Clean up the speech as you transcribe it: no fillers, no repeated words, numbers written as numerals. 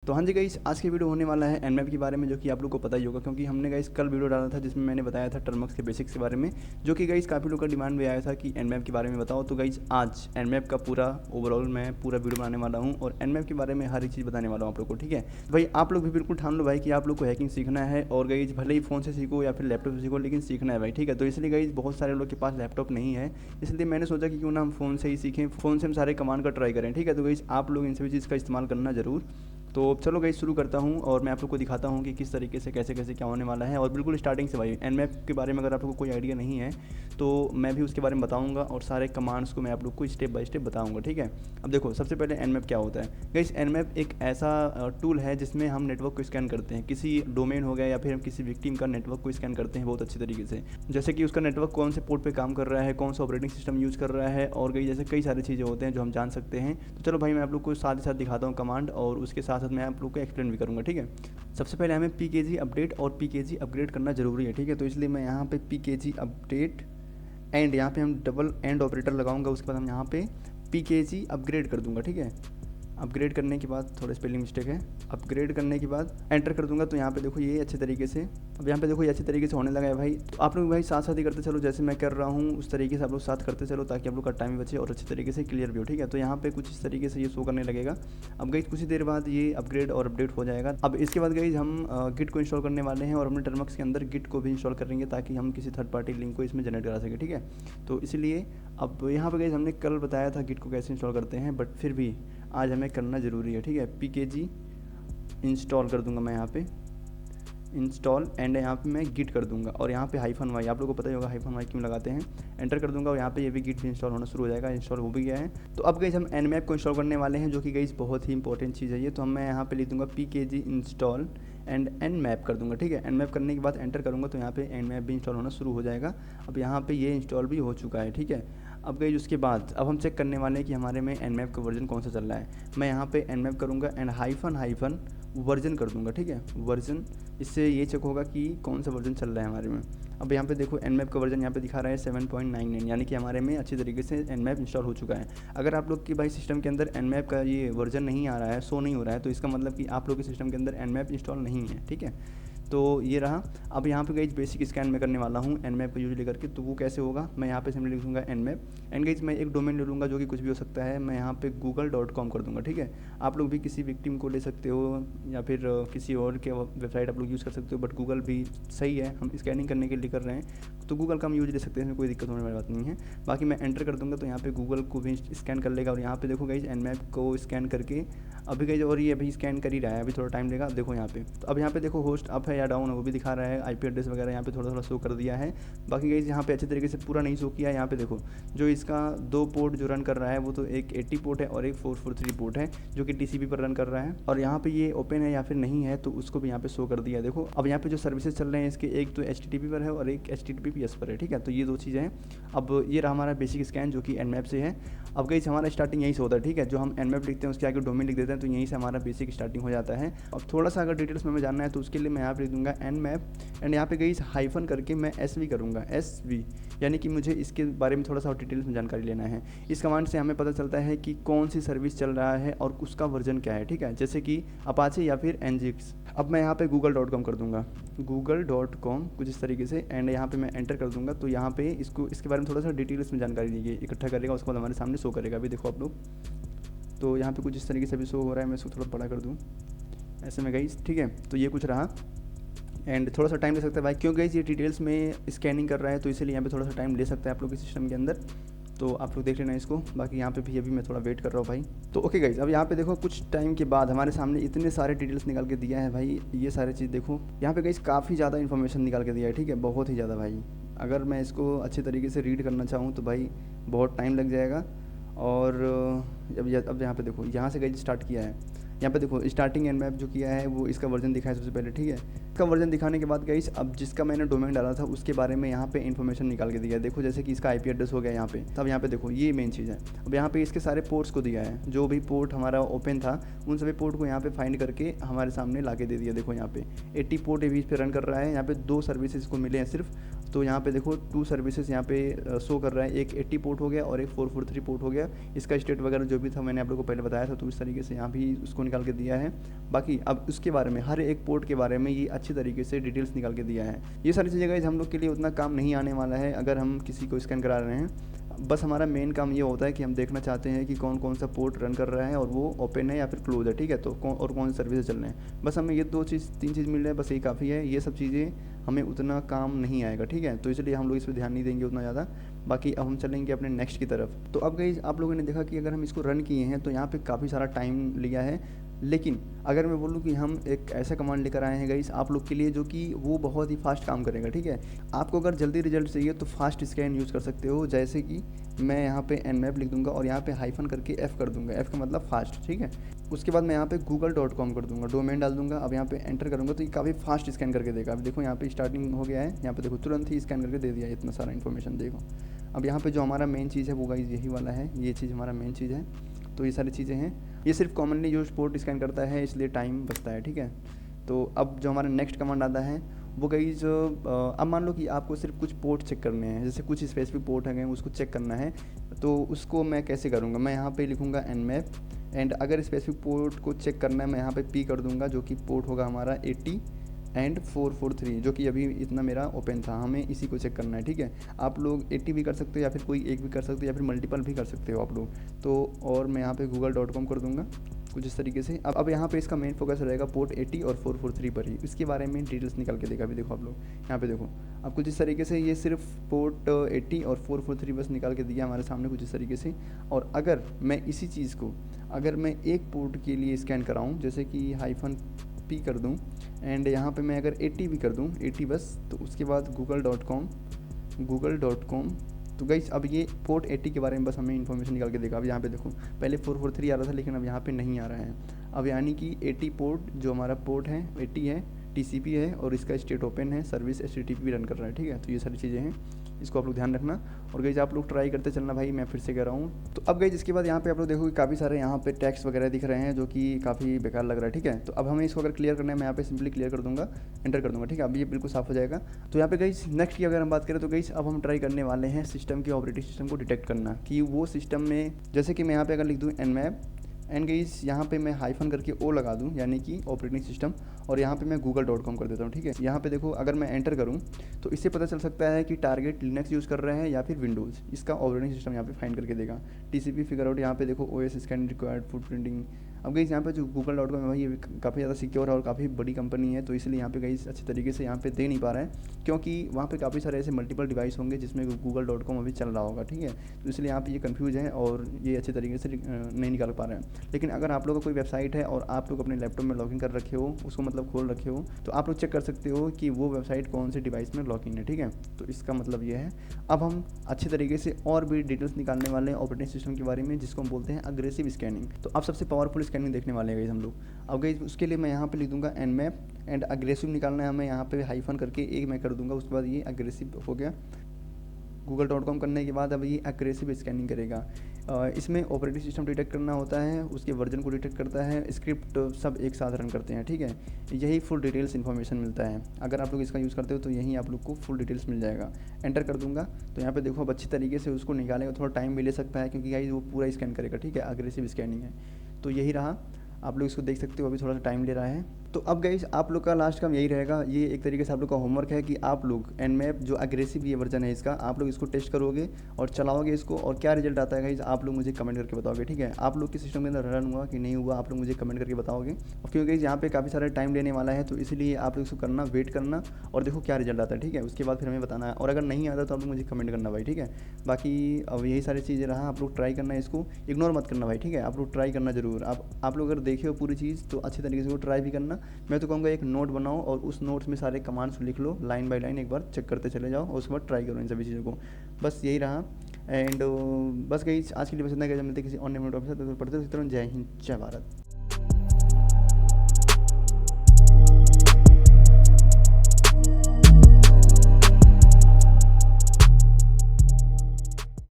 तो हाँ जी गाइस, आज की वीडियो होने वाला है एनमैप के बारे में, जो कि आप लोग को पता ही होगा क्योंकि हमने गाइस कल वीडियो डाला था जिसमें मैंने बताया था टर्मक्स के बेसिक्स के बारे में, जो कि गाइस काफ़ी लोग का डिमांड भी आया था कि एनमैप के बारे में बताओ। तो गाइस आज एनमैप का पूरा ओवरऑल मैं पूरा वीडियो बनाने वाला हूँ और एनमैप के बारे में हर एक चीज़ बताने वाला हूँ आप लोग को। ठीक है भाई, आप लोग भी बिल्कुल ठान लो भाई कि आप लोग को हैकिंग सीखना है, और गाइस भले ही फ़ोन से सीखो या फिर लैपटॉप से सीखो, लेकिन सीखना है भाई। ठीक है, तो इसलिए गाइस बहुत सारे लोग के पास लैपटॉप नहीं है, इसलिए मैंने सोचा कि क्यों ना हम फ़ोन से ही सीखें, फ़ोन से हम सारे कमांड का ट्राई करें। ठीक है, तो गाइस आप लोग इन सभी चीज़ का इस्तेमाल करना ज़रूर। तो चलो गाइस शुरू करता हूँ और मैं आप लोग को दिखाता हूँ कि किस तरीके से कैसे कैसे क्या होने वाला है। और बिल्कुल स्टार्टिंग से भाई एनमैप के बारे में अगर आप लोग को कोई आइडिया नहीं है तो मैं भी उसके बारे में बताऊँगा और सारे कमांड्स को मैं आप लोग को स्टेप बाय स्टेप बताऊँगा। ठीक है, अब देखो सबसे पहले एनमैप क्या होता है गाइस। एनमैप एक ऐसा टूल है जिसमें हम नेटवर्क को स्कैन करते हैं, किसी डोमेन हो गया या फिर हम किसी विक्टिम का नेटवर्क को स्कैन करते हैं बहुत अच्छी तरीके से, जैसे कि उसका नेटवर्क कौन से पोर्ट पे काम कर रहा है, कौन सा ऑपरेटिंग सिस्टम यूज़ कर रहा है, और जैसे कई सारी चीज़ें होते हैं जो हम जान सकते हैं। तो चलो भाई मैं आप लोग को साथ ही साथ दिखाता हूँ कमांड, और उसके साथ साथ मैं आप लोग को एक्सप्लेन भी करूँगा। ठीक है, सबसे पहले हमें पीकेजी अपडेट और पीकेजी अपग्रेड करना ज़रूरी है। ठीक है, तो इसलिए मैं यहाँ पे पीकेजी अपडेट एंड यहाँ पे हम डबल एंड ऑपरेटर लगाऊंगा, उसके बाद हम यहाँ पे पीकेजी अपग्रेड कर दूंगा। ठीक है, अपग्रेड करने के बाद थोड़ा स्पेलिंग मिस्टेक है, अपग्रेड करने के बाद एंटर कर दूंगा। तो यहाँ पे देखो ये अच्छे तरीके से, अब यहाँ पे देखो ये अच्छे तरीके से होने लगा है भाई। तो आप लोग भाई साथ साथ ही करते चलो, जैसे मैं कर रहा हूँ उस तरीके से आप लोग साथ करते चलो ताकि आप लोग का टाइम बचे और अच्छे तरीके से क्लियर भी हो। ठीक है, तो यहाँ पे कुछ इस तरीके से ये शो करने लगेगा। अब गई कुछ ही देर बाद ये अपग्रेड और अपडेट हो जाएगा। अब इसके बाद गई हम गिट को इंस्टॉल करने वाले हैं और अपने टर्मक्स के अंदर गिट को भी इंस्टॉल करेंगे ताकि हम किसी थर्ड पार्टी लिंक को इसमें जनरेट करा सकें। ठीक है, तो इसलिए अब यहाँ पे गई हमने कल बताया था गिट को कैसे इंस्टॉल करते हैं, बट फिर भी आज हमें करना ज़रूरी है। ठीक है, पीकेजी इंस्टॉल कर दूंगा मैं यहाँ पे इंस्टॉल एंड यहाँ पे मैं गिट कर दूंगा, और यहाँ पे हाइफन वाई आप लोगों को पता ही होगा हाइफन वाई क्यों लगाते हैं। एंटर कर दूंगा और यहाँ पे ये भी गिट भी इंस्टॉल होना शुरू हो जाएगा। इंस्टॉल हो भी गया है। तो अब गाइस हम एनमैप को इंस्टॉल करने वाले हैं, जो कि गाइस बहुत ही इंपॉर्टेंट चीज़ है ये। तो हम मैं यहाँ पे लिख दूंगा पीकेजी इंस्टॉल एंड एनमैप कर दूंगा। ठीक है, एनमैप करने के बाद एंटर करूँगा तो यहाँ पे एनमैप भी इंस्टॉल होना शुरू हो जाएगा। अब यहाँ पे ये इंस्टॉल भी हो चुका है। ठीक है, अब गई उसके बाद अब हम चेक करने वाले हैं कि हमारे में एनमैप का वर्जन कौन सा चल रहा है। मैं यहाँ पे एनमैप करूँगा एंड हाइफन वर्जन कर दूंगा। ठीक है, वर्जन, इससे ये चेक होगा कि कौन सा वर्जन चल रहा है हमारे में। अब यहाँ पे देखो एनमैप का वर्जन यहाँ पे दिखा रहा है 7.99, यानी कि हमारे में अच्छी तरीके से एनमैप इंस्टॉल हो चुका है। अगर आप लोग की भाई सिस्टम के अंदर एनमैप का ये वर्जन नहीं आ रहा है, शो नहीं हो रहा है, तो इसका मतलब कि आप लोग के सिस्टम के अंदर एनमैप इंस्टॉल नहीं है। ठीक है, तो ये रहा। अब यहाँ पे गई बेसिक स्कैन में करने वाला हूँ एनमैप का यूज लेकर के, तो वो कैसे होगा मैं यहाँ पे सिंपली लिखूँगा एनमैप एंड गई मैं एक डोमेन ले लूँगा जो कि कुछ भी हो सकता है। मैं यहाँ पे google.com कर दूँगा। ठीक है, आप लोग भी किसी विक्टिम को ले सकते हो या फिर किसी और के वेबसाइट आप लोग यूज़ कर सकते हो, बट गूगल भी सही है, हम स्कैनिंग करने के लिए कर रहे हैं तो गूगल का हम यूज ले सकते हैं, इसमें कोई दिक्कत होने वाली बात नहीं है। बाकी मैं एंटर कर दूँगा तो यहाँ पे गूगल को भी स्कैन कर लेगा, और यहाँ पे देखो गाइस एनमैप को स्कैन करके अभी गाइस, और ये अभी स्कैन कर ही रहा है, अभी थोड़ा टाइम लेगा। अब देखो यहाँ पे, तो अब यहाँ पे देखो होस्ट अप है या डाउन है वो भी दिखा रहा है, आईपी एड्रेस वगैरह यहाँ पे थोड़ा थोड़ा शो कर दिया है। बाकी गाइस यहाँ पे अच्छे तरीके से पूरा नहीं शो किया है। यहाँ पे देखो जो इसका 2 पोर्ट जो रन कर रहा है वो तो एक 80 पोर्ट है और एक 443 पोर्ट है जो कि टीसीपी पर रन कर रहा है, और यहाँ पे ये ओपन है या फिर नहीं है तो उसको भी यहाँ पे शो कर दिया। देखो अब यहाँ पे जो सर्विसेज चल रहे हैं इसके, एक तो HTTP पर है और एक HTTPS पर है। ठीक है, तो ये 2 चीज़ें हैं। अब ये रहा हमारा बेसिक स्कैन जो कि एनमैप से है। अब गाइस हमारा स्टार्टिंग यहीं से होता है। ठीक है, जो हम एनमैप लिखते हैं उसके आगे डोमेन लिख देते हैं, तो यहीं से हमारा बेसिक स्टार्टिंग हो जाता है। अब थोड़ा सा अगर डिटेल्स में जानना है तो उसके लिए मैं यहाँ पे लिख दूंगा एनमैप एंड यहाँ पे गाइस हाइफन करके मैं SV करूँगा, SV, यानी कि मुझे इसके बारे में थोड़ा सा और डिटेल्स में जानकारी लेना है। इस कमांड से हमें पता चलता है कि कौन सी सर्विस चल रहा है और उसका वर्जन क्या है। ठीक है, जैसे कि अपाचे या फिर NGX। अब मैं यहाँ पे google.com कर दूंगा, google.com कुछ इस तरीके से, एंड यहाँ पे मैं एंटर कर दूंगा तो यहाँ पे इसको इसके बारे में थोड़ा सा डिटेल्स में जानकारी दी गई इकट्ठा करेगा, उसके बाद हमारे सामने शो करेगा। अभी देखो आप लोग, तो यहाँ पे कुछ इस तरीके से भी शो हो रहा है, मैं इसको थोड़ा बड़ा कर दूँ ऐसे में गाइस। ठीक है, तो ये कुछ रहा एंड थोड़ा सा टाइम ले सकता है भाई, क्योंकि गाइस ये डिटेल्स में स्कैनिंग कर रहा है तो इसीलिए यहाँ पे थोड़ा सा टाइम ले सकता है आप लोग के सिस्टम के अंदर, तो आप लोग देख लेना इसको। बाकी यहाँ पे भी अभी मैं थोड़ा वेट कर रहा हूँ भाई। तो ओके गाइस, अब यहाँ पे देखो कुछ टाइम के बाद हमारे सामने इतने सारे डिटेल्स निकाल के दिया है भाई। ये सारे चीज़ देखो यहाँ पे गाइस काफ़ी ज़्यादा इन्फॉर्मेशन निकाल के दिया है। ठीक है, बहुत ही ज़्यादा भाई। अगर मैं इसको अच्छे तरीके से रीड करना चाहूँ तो भाई बहुत टाइम लग जाएगा। और अब यहाँ पे देखो, यहाँ से गाइस स्टार्ट किया है, यहाँ पे देखो स्टार्टिंग एनमैप जो किया है वो इसका वर्जन दिखाया सबसे पहले। ठीक है, इसका वर्जन दिखाने के बाद गाइस अब जिसका मैंने डोमेन डाला था उसके बारे में यहाँ पे इन्फॉर्मेशन निकाल के दिया है। देखो जैसे कि इसका IP एड्रेस हो गया यहाँ पे, तब यहाँ पे देखो ये मेन चीज़ है। अब यहाँ पे इसके सारे पोर्ट्स को दिया है, जो भी पोर्ट हमारा ओपन था उन सभी पोर्ट को यहाँ पे फाइंड करके हमारे सामने ला के दे दिया। देखो यहाँ पे 80 पोर्ट अभी इस पर रन कर रहा है, यहाँ पे 2 सर्विसेज को मिले हैं सिर्फ, तो यहाँ पे देखो 2 सर्विसेज यहाँ पे शो कर रहा है, एक 80 पोर्ट हो गया और एक 443 पोर्ट हो गया। इसका स्टेट वगैरह जो भी था मैंने आप लोगों को पहले बताया था, तो इस तरीके से यहाँ भी उसको निकाल के दिया है। बाकी अब उसके बारे में, हर एक पोर्ट के बारे में ये अच्छी तरीके से डिटेल्स निकाल के दिया है। ये सारी चीज़ें गाइस हम लोग के लिए उतना काम नहीं आने वाला है अगर हम किसी को स्कैन करा रहे हैं। बस हमारा मेन काम ये होता है कि हम देखना चाहते हैं कि कौन कौन सा पोर्ट रन कर रहा है और वो ओपन है या फिर क्लोज है, ठीक है। तो कौन सी सर्विसेज चल रहे हैं, बस हमें ये 3 चीज़ मिल रहा है, बस यही काफ़ी है। ये सब चीज़ें हमें उतना काम नहीं आएगा, ठीक है। तो इसलिए हम लोग इस पर ध्यान नहीं देंगे उतना ज़्यादा। बाकी अब हम चलेंगे अपने नेक्स्ट की तरफ। तो अब गाइस आप लोगों ने देखा कि अगर हम इसको रन किए हैं तो यहाँ पे काफ़ी सारा टाइम लिया है। लेकिन अगर मैं बोलूँ कि हम एक ऐसा कमांड लेकर आए हैं गाइस आप लोग के लिए जो कि वो बहुत ही फास्ट काम करेगा, ठीक है। आपको अगर जल्दी रिजल्ट चाहिए तो फास्ट स्कैन यूज़ कर सकते हो, जैसे कि मैं यहाँ पे nmap लिख दूंगा और यहाँ पे हाइफन करके f कर दूंगा, f का मतलब फास्ट, ठीक है। उसके बाद मैं यहाँ पे google.com कर दूंगा, डोमेन डाल दूंगा। अब यहाँ पे एंटर करूँगा तो ये काफ़ी फास्ट स्कैन करके देगा। अब देखो यहाँ पे स्टार्टिंग हो गया है, यहाँ पे देखो तुरंत ही स्कैन करके दे दिया इतना सारा इन्फॉर्मेशन। देखो अब यहाँ पे जो हमारा मेन चीज़ है वो गाइस यही वाला है, ये चीज़ हमारा मेन चीज़ है। तो ये सारी चीज़ें हैं, ये सिर्फ कॉमनली यूज पोर्ट स्कैन करता है इसलिए टाइम बचता है, ठीक है। तो अब जो हमारा नेक्स्ट कमांड आता है वो गाइस अब मान लो कि आपको सिर्फ कुछ पोर्ट चेक करने हैं, जैसे कुछ स्पेसिफिक पोर्ट हैं उसको चेक करना है। तो उसको मैं कैसे करूँगा, मैं यहाँ पे लिखूँगा nmap एंड अगर स्पेसिफिक पोर्ट को चेक करना है मैं यहाँ पे p कर दूँगा, जो कि पोर्ट होगा हमारा 80 एंड 443, जो कि अभी इतना मेरा ओपन था, हमें इसी को चेक करना है, ठीक है। आप लोग 80 भी कर सकते हो या फिर कोई एक भी कर सकते हो या फिर मल्टीपल भी कर सकते हो आप लोग। तो और मैं यहाँ पे google.com कर दूँगा कुछ इस तरीके से। अब यहाँ पे इसका मेन फोकस रहेगा पोर्ट 80 और 443 पर ही, इसके बारे में डिटेल्स निकाल के देगा। अभी देखो आप लोग यहाँ पे देखो, अब कुछ इस तरीके से ये सिर्फ पोर्ट 80 और 443 बस निकाल के दिया हमारे सामने कुछ इस तरीके से। और अगर मैं इसी चीज़ को अगर मैं एक पोर्ट के लिए स्कैन कराऊँ, जैसे कि हाइफन p कर दूँ एंड यहाँ पे मैं अगर 80 भी कर दूँ 80 बस, तो उसके बाद google.com तो गाइस अब ये पोर्ट 80 के बारे में बस हमें इन्फॉर्मेशन निकाल के देगा। अब यहाँ पे देखो पहले 443 आ रहा था लेकिन अब यहाँ पे नहीं आ रहा है। अब यानी कि 80 पोर्ट जो हमारा पोर्ट है 80 है, TCP है और इसका स्टेट ओपन है, सर्विस HTTP रन कर रहा है, ठीक है। तो ये सारी चीज़ें हैं, इसको आप लोग ध्यान रखना। और गाइस आप लोग ट्राई करते चलना भाई, मैं फिर से कह रहा हूँ। तो अब गाइस इसके बाद यहाँ पे आप लोग देखो कि काफ़ी सारे यहाँ पे टैक्स वगैरह दिख रहे हैं जो कि काफ़ी बेकार लग रहा है, ठीक है। तो अब हमें इसको अगर क्लियर करना है मैं यहाँ पे सिंपली क्लियर कर दूँगा, एंटर कर दूँगा, ठीक है। अब ये बिल्कुल साफ हो जाएगा। तो यहाँ पे गाइस नेक्स्ट की अगर हम बात करें तो गाइस अब हम ट्राई करने वाले हैं सिस्टम के ऑपरेटिंग सिस्टम को डिटेक्ट करना कि वो सिस्टम में, जैसे कि मैं यहाँ पे अगर लिख दूँ nmap एंड गाइस यहाँ पे मैं हाइफन करके ओ लगा दूँ यानी कि ऑपरेटिंग सिस्टम, और यहाँ पे मैं google.com कर देता हूँ, ठीक है। यहाँ पे देखो अगर मैं एंटर करूँ तो इससे पता चल सकता है कि टारगेट लिनक्स यूज़ कर रहे हैं या फिर विंडोज़, इसका ऑपरेटिंग सिस्टम यहाँ पे फाइंड करके देगा। TCP फिगर आउट, यहाँ पे देखो OS स्कैन रिक्वायर्ड फुटप्रिंटिंग। अब गाइस यहाँ पे जो google.com है भाई ये काफ़ी ज़्यादा सिक्योर है और काफ़ी बड़ी कंपनी है, तो इसलिए यहाँ पे गाइस अच्छे तरीके से यहाँ पे दे नहीं पा रहा है, क्योंकि वहाँ पे काफ़ी सारे ऐसे मल्टीपल डिवाइस होंगे जिसमें google.com अभी चल रहा होगा, ठीक है। तो इसलिए यहाँ पे ये कंफ्यूज है और ये अच्छे तरीके से नहीं निकाल पा रहे हैं। लेकिन अगर आप लोगों का कोई वेबसाइट है और आप लोग अपने लैपटॉप में लॉगिन कर रखे हो, उसको मतलब खोल रखे हो, तो आप लोग चेक कर सकते हो कि वो वेबसाइट कौन से डिवाइस में लॉगिन है, ठीक है। तो इसका मतलब ये है। अब हम अच्छे तरीके से और भी डिटेल्स निकालने वाले हैं ऑपरेटिंग सिस्टम के बारे में, जिसको हम बोलते हैं अग्रेसिव स्कैनिंग। तो अब सबसे पावरफुल स्कैनिंग देखने वाले हैं हम लोग। अब गाइस उसके लिए मैं यहाँ पे लिख दूंगा nmap एंड अग्रेसिव निकालना है हमें, यहाँ पे हाइफन करके एक मैं कर दूंगा, उसके बाद ये अग्रेसिव हो गया। google.com करने के बाद अब ये अग्रेसिव स्कैनिंग करेगा। इसमें ऑपरेटिंग सिस्टम डिटेक्ट करना होता है, उसके वर्जन को डिटेक्ट करता है, स्क्रिप्ट सब एक साथ रन करते हैं, ठीक है। यही फुल डिटेल्स इन्फॉर्मेशन मिलता है। अगर आप लोग इसका यूज़ करते हो तो यहीं आप लोग को फुल डिटेल्स मिल जाएगा। एंटर कर दूंगा तो यहाँ पे देखो अब अच्छी तरीके से उसको निकालेगा, थोड़ा टाइम भी ले सकता है क्योंकि गाइस वो पूरा स्कैन करेगा, ठीक है। अग्रेसिव स्कैनिंग है, तो यही रहा। आप लोग इसको देख सकते हो, अभी थोड़ा सा टाइम ले रहा है। तो अब गाइस आप लोग का लास्ट काम यही रहेगा, ये एक तरीके से आप लोग का होमवर्क है कि आप लोग nmap जो अग्रेसिव ये वर्जन है इसका, आप लोग इसको टेस्ट करोगे और चलाओगे इसको, और क्या रिजल्ट आता है गाइस आप लोग मुझे कमेंट करके बताओगे, ठीक है। आप लोग के सिस्टम के अंदर रन हुआ कि नहीं हुआ आप लोग मुझे कमेंट करके बताओगे। और क्योंकि यहाँ पे काफ़ी सारा टाइम लेने वाला है तो इसलिए आप लोग इसको करना, वेट करना और देखो क्या रिजल्ट आता है, ठीक है। उसके बाद फिर हमें बताना है, और अगर नहीं आता तो आप लोग मुझे कमेंट करना भाई, ठीक है। बाकी अब यही सारी चीज़ें रहा, आप लोग ट्राई करना है, इसको इग्नोर मत करना भाई, ठीक है। आप लोग ट्राई करना जरूर। आप लोग अगर देखे हो पूरी चीज़ तो अच्छी तरीके से वो ट्राई भी करना। मैं तो कहूँगा एक नोट बनाओ और उस नोट्स में सारे कमांड्स लिख लो, लाइन बाय लाइन एक बार चेक करते चले जाओ और उसके बाद ट्राई करो इन सभी चीज़ों को। बस यही रहा। एंड बस गई आज के लिए बस इतना, मिलते किसी और नए टॉपिक से, तो पढ़ते रहो। जय हिंद, जय भारत।